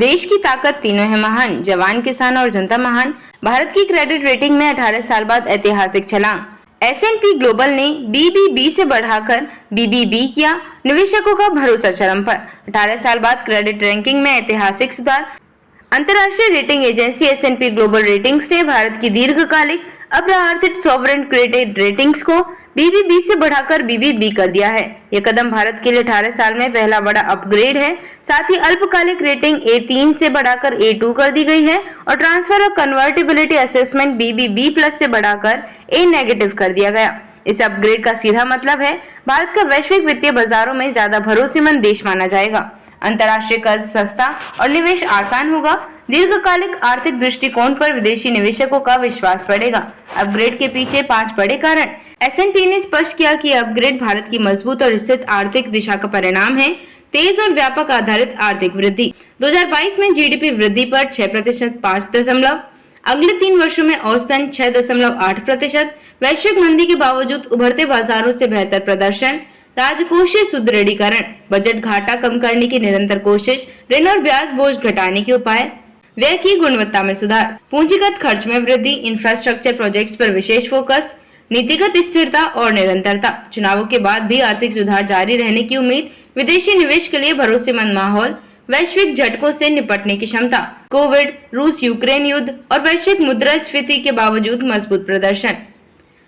देश की ताकत तीनों है महान, जवान, किसान और जनता महान। भारत की क्रेडिट रेटिंग में 18 साल बाद ऐतिहासिक छलांग। S&P ग्लोबल ने BBB से बढ़ाकर BBB किया, निवेशकों का भरोसा चरम पर। 18 साल बाद क्रेडिट रैंकिंग में ऐतिहासिक सुधार। अंतर्राष्ट्रीय rating agency S&P global ratings ने भारत की दीर्घकालिक अप्रवर्तित सॉवरेन क्रेडिट रेटिंग्स को BBB से बढ़ाकर BBB कर दिया है। यह कदम भारत के लिए 18 साल में पहला बड़ा अपग्रेड है। साथ ही अल्पकालिक रेटिंग A3 से बढ़ाकर A2 कर दी गई है और transfer of convertibility assessment BBB+ से बढ़ाकर A नेगेटिव कर दिया गया। इस अपग्रेड का सीधा मतलब है भारत का वैश्विक वित्तीय बाजारों में ज्यादा भरोसेमंद देश माना जाएगा। अंतर्राष्ट्रीय कर्ज सस्ता और निवेश आसान होगा। दीर्घकालिक आर्थिक दृष्टिकोण पर विदेशी निवेशकों का विश्वास बढ़ेगा। अपग्रेड के पीछे 5 बड़े कारण। S&P ने स्पष्ट किया कि अपग्रेड भारत की मजबूत और स्थिर आर्थिक दिशा का परिणाम है। तेज और व्यापक आधारित आर्थिक वृद्धि। 2022 में GDP वृद्धि पर 6%, 5 अगले 3 वर्षों में औसतन 6.8%। वैश्विक मंदी के बावजूद उभरते बाजारों से बेहतर प्रदर्शन। राजकोषीय सुदृढ़ीकरण, बजट घाटा कम करने की निरंतर कोशिश। ऋण और ब्याज बोझ घटाने के उपाय। व्यय की गुणवत्ता में सुधार, पूंजीगत खर्च में वृद्धि, इंफ्रास्ट्रक्चर प्रोजेक्ट्स पर विशेष फोकस, नीतिगत स्थिरता और निरंतरता। चुनावों के बाद भी आर्थिक सुधार जारी रहने की उम्मीद। विदेशी निवेश के लिए भरोसेमंद माहौल। वैश्विक झटकों से निपटने की क्षमता। कोविड, रूस यूक्रेन युद्ध और वैश्विक मुद्रास्फीति के बावजूद मजबूत प्रदर्शन।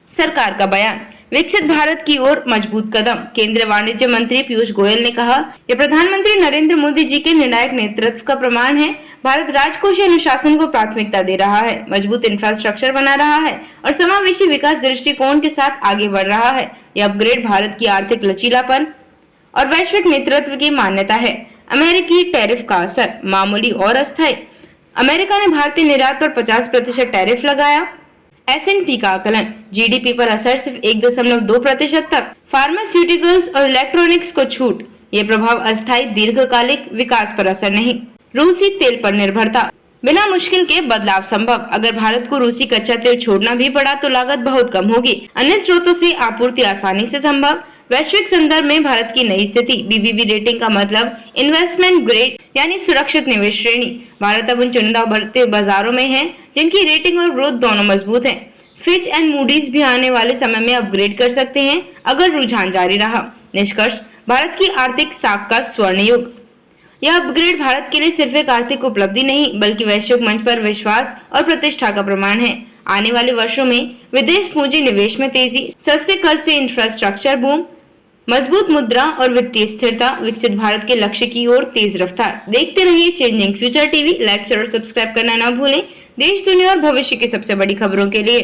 सरकार का बयान। विकसित भारत की ओर मजबूत कदम। केंद्रीय वाणिज्य मंत्री पीयूष गोयल ने कहा, यह प्रधानमंत्री नरेंद्र मोदी जी के निर्णायक नेतृत्व का प्रमाण है। भारत राजकोषीय अनुशासन को प्राथमिकता दे रहा है, मजबूत इंफ्रास्ट्रक्चर बना रहा है और समावेशी विकास दृष्टिकोण के साथ आगे बढ़ रहा है। यह अपग्रेड भारत की आर्थिक लचीलापन और वैश्विक नेतृत्व की मान्यता है। अमेरिकी टैरिफ का असर, मामूली और अस्थायी। अमेरिका ने भारतीय निर्यात पर 50% टैरिफ लगाया। S&P का आकलन, GDP पर असर सिर्फ 1.2% तक। फार्मास्यूटिकल्स और इलेक्ट्रॉनिक्स को छूट। ये प्रभाव अस्थायी, दीर्घकालिक विकास पर असर नहीं। रूसी तेल पर निर्भरता, बिना मुश्किल के बदलाव संभव। अगर भारत को रूसी कच्चा तेल छोड़ना भी पड़ा तो लागत बहुत कम होगी। अन्य स्रोतों से आपूर्ति आसानी से संभव। वैश्विक संदर्भ में भारत की नई स्थिति। BBB रेटिंग का मतलब इन्वेस्टमेंट ग्रेड यानी सुरक्षित निवेश श्रेणी। भारत अब उन चुनिंदा उभरते बाजारों में है जिनकी रेटिंग और ग्रोथ दोनों मजबूत है। फिच एंड मूडीज भी आने वाले समय में अपग्रेड कर सकते हैं अगर रुझान जारी रहा। निष्कर्ष, भारत की आर्थिक साख का स्वर्ण युग। यह अपग्रेड भारत के लिए सिर्फ एक आर्थिक उपलब्धि नहीं बल्कि वैश्विक मंच पर विश्वास और प्रतिष्ठा का प्रमाण है। आने वाले वर्षों में विदेश पूंजी निवेश में तेजी, सस्ते कर्ज से इंफ्रास्ट्रक्चर बूम, मजबूत मुद्रा और वित्तीय स्थिरता, विकसित भारत के लक्ष्य की ओर तेज रफ्तार। देखते रहिए changing future TV. Like, share और सब्सक्राइब करना ना भूलें। देश, दुनिया और भविष्य की सबसे बड़ी खबरों के लिए।